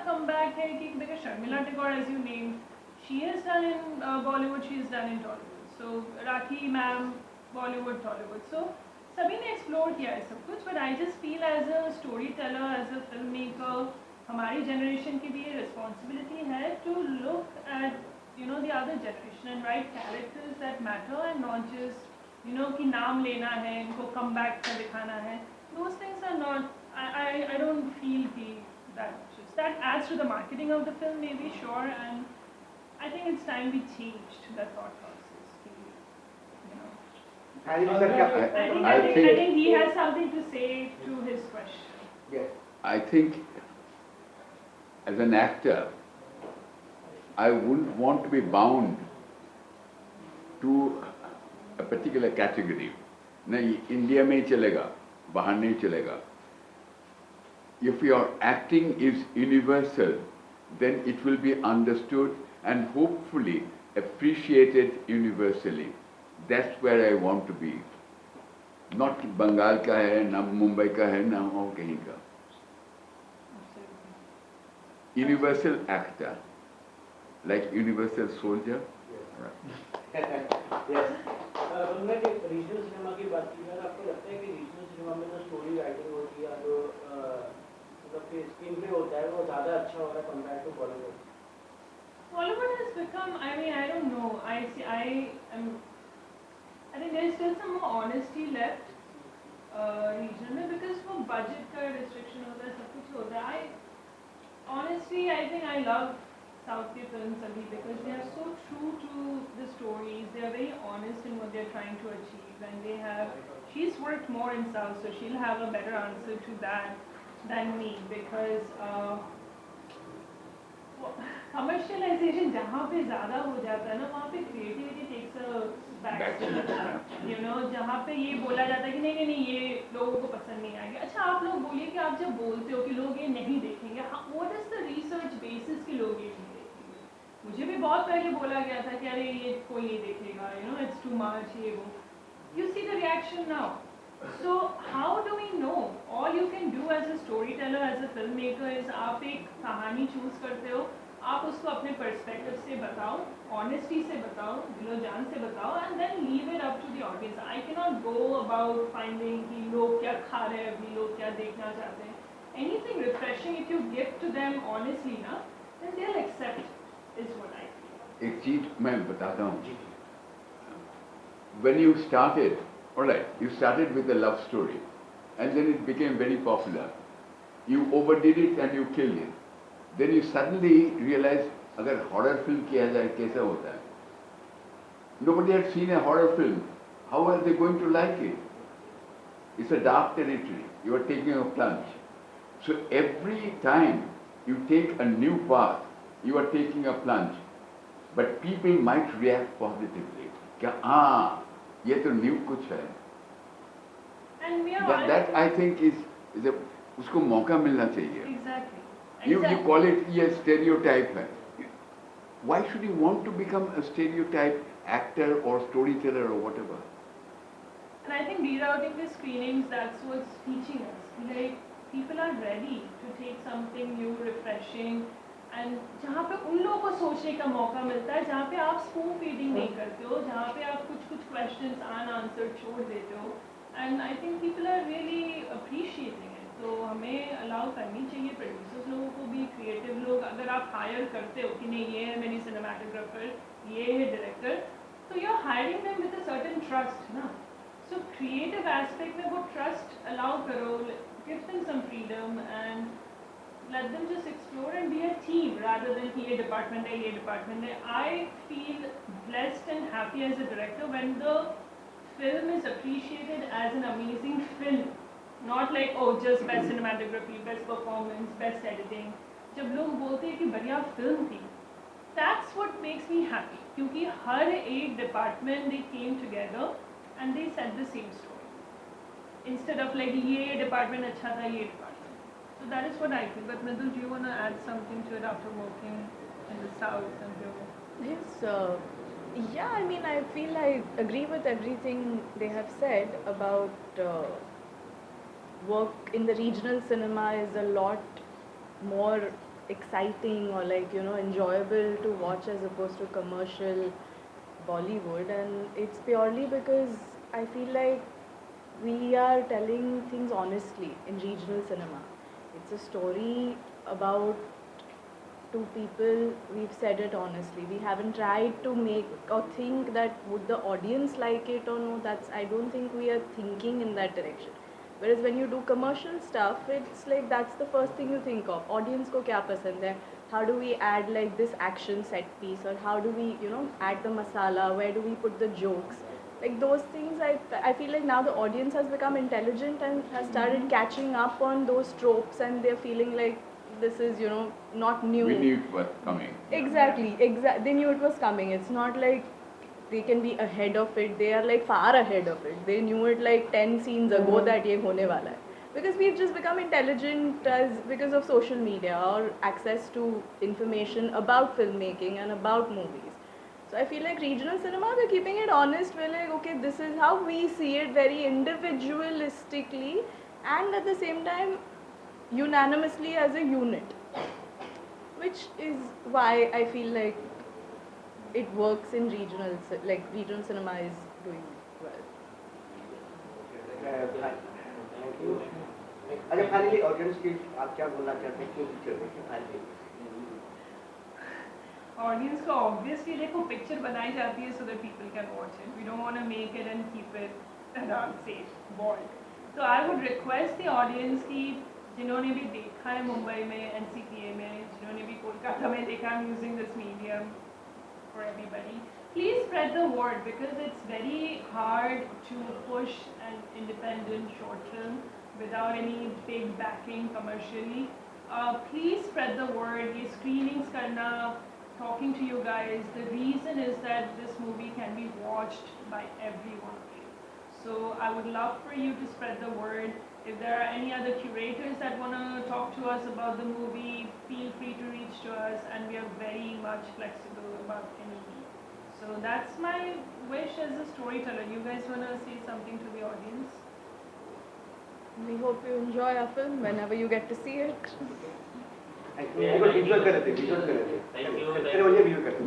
comeback है कि देखो Sharmila Tagore as you named, she has done in Bollywood, she has done in Tollywood. So Rakhi ma'am, Bollywood, Tollywood. So सभी ने explore किया है सब कुछ, but I just feel as a story teller, as a film maker, हमारी generation की भी ये रिस्पॉन्सिबिलिटी है to look at the other generation and write characters that matter and not just कि नाम लेना है, इनको कम बैक कर दिखाना है. Those things are not, I don't feel that adds to the marketing of the film maybe, sure, and I think it's time we changed the thought process. I think he has something to say to his question. Yes. I think as an actor, I wouldn't want to be bound to a particular category. नहीं, India में ही चलेगा, बाहर नहीं चलेगा. If your acting is universal, then it will be understood and hopefully appreciated universally. That's where I want to be. Not Bengal का है, ना मुंबई का है, ना और कहीं का. Universal actor, like universal soldier. Yes. तुमने रीजनल सिनेमा की बात की है, आपको लगता है कि रीजनल सिनेमा में जो स्टोरी राइटिंग होती है, जो मतलब स्क्रीन पे होता है, वो ज़्यादा अच्छा हो रहा है compare to Bollywood? Bollywood has become, I mean, I don't know, I think there is still some more honesty left regional में, because वो budget का restriction होता है, सब कुछ होता है. Honestly, I think I love South के films अभी, because they are so true to the stories. They are very honest in what they are trying to achieve, and they have. She's worked more in South, so she'll have a better answer to that than me, because commercialization जहाँ पे ज़्यादा हो जाता है ना, वहाँ पे creativity takes a backseat. जहाँ पे ये बोला जाता है कि नहीं नहीं ये लोगों को पसंद नहीं आएगा. अच्छा, आप लोग बोलिए कि आप जब बोलते हो कि लोग ये नहीं देखेंगे, what is the research basis कि लोग ये नहीं देखेंगे? मुझे भी बहुत पहले बोला गया था कि अरे ये कोई नहीं देखेगा, इट्स टू मच, ये वो. You see the reaction now. So how do we know? All you can do as a storyteller, as a filmmaker is आप एक कहानी चूज करते हो, आप उसको अपने पर्सपेक्टिव से बताओ, ऑनेस्टी से बताओ, दिलो जान से बताओ, and then leave it up to the audience. I can not go about finding कि लोग क्या खा रहे हैं अभी, लोग क्या देखना चाहते हैं. Anything refreshing if you give to them honestly ना, then they will accept, is what I feel. एक चीज मैं बताता हूँ. When you started, all right, you started with a love story, and then it became very popular. You overdid it and you killed it. Then you suddenly realized, अगर horror film किया जाए कैसा होता है? Nobody had seen a horror film. How are they going to like it? It's a dark territory. You are taking a plunge. So every time you take a new path, you are taking a plunge. But people might react positively. क्या ये तो new कुछ है. That I think is उसको मौका मिलना चाहिए. Exactly. You call it ये stereotype है. Why should you want to become a stereotype actor or storyteller or whatever? And I think rerouting the screenings, that's what's teaching us. Like, people are ready to take something new, refreshing, and जहाँ पे उन लोगों को सोचने का मौका मिलता है, जहाँ पे आप स्पून फीडिंग नहीं करते हो, जहाँ पे आप कुछ क्वेश्चंस अनआंसर्ड छोड़ देते हो, and I think people are really appreciating it. तो हमें अलाउ करनी चाहिए प्रोड्यूसर्स लोगों को भी, क्रिएटिव लोग. अगर आप हायर करते हो कि नहीं ये है मेरी सिनेमाटोग्राफर, ये है डायरेक्टर, तो you are hiring them with a certain trust ना. सो क्रिएटिव एस्पेक्ट में वो ट्रस्ट अलाउ करो, give them some freedom and let them just explore and be a team rather than कि ये department है, ये department है. I feel blessed and happy as a director when the film is appreciated as an amazing film, not like oh just best cinematography, best performance, best editing. जब लोग बोलते हैं कि बढ़िया film थी, that's what makes me happy, क्योंकि हर एक department they came together and they said the same story instead of like ये department अच्छा था, ये department. So that is what I feel. But Mridul, do you want to add something to it after working in the South and here? Yes, yeah, I mean, I feel I agree with everything they have said about work in the regional cinema is a lot more exciting or like, you know, enjoyable to watch as opposed to commercial Bollywood, and it's purely because I feel like we are telling things honestly in regional cinema. It's a story about two people, we've said it honestly. We haven't tried to make or think that would the audience like it or no. That's, I don't think we are thinking in that direction. Whereas when you do commercial stuff, it's like that's the first thing you think of. Audience ko kya pasand hai? How do we add like this action set piece, or how do we, you know, add the masala? Where do we put the jokes? Like those things, I feel like now the audience has become intelligent and has started catching up on those tropes, and they're feeling like this is, you know, not new. We knew it was coming. Exactly. They knew it was coming. It's not like they can be ahead of it. They are like far ahead of it. They knew it like 10 scenes ago that ye hone wala hai. Because we've just become intelligent because of social media or access to information about filmmaking and about movies. So I feel like regional cinema, we're keeping it honest. We're like, okay, this is how we see it, very individualistically, and at the same time unanimously as a unit, which is why I feel like it works in regional, like regional cinema is doing well. Thank you. अच्छा, finally audience की आप क्या बोलना चाहते हैं, क्यों picture देखिए finally? Audience को ऑब्वियसली देखो पिक्चर बनाई जाती है so that people can watch it. We don't want to make it and keep it safe, boiled. So I would request the audience कि जिन्होंने भी देखा है मुंबई में NCPA में, जिन्होंने भी कोलकाता में देखा, I'm using this medium for everybody. Please spread the word because it's very hard to push an independent short film without any big backing commercially. Please spread the word. ये screenings करना, talking to you guys. The reason is that this movie can be watched by everyone. So I would love for you to spread the word. If there are any other curators that want to talk to us about the movie, feel free to reach to us, and we are very much flexible about any need. So that's my wish as a storyteller. You guys want to say something to the audience? We hope you enjoy our film whenever you get to see it. Visual कर रहे थे, Thank you. चलिए, वो ये view करते हैं।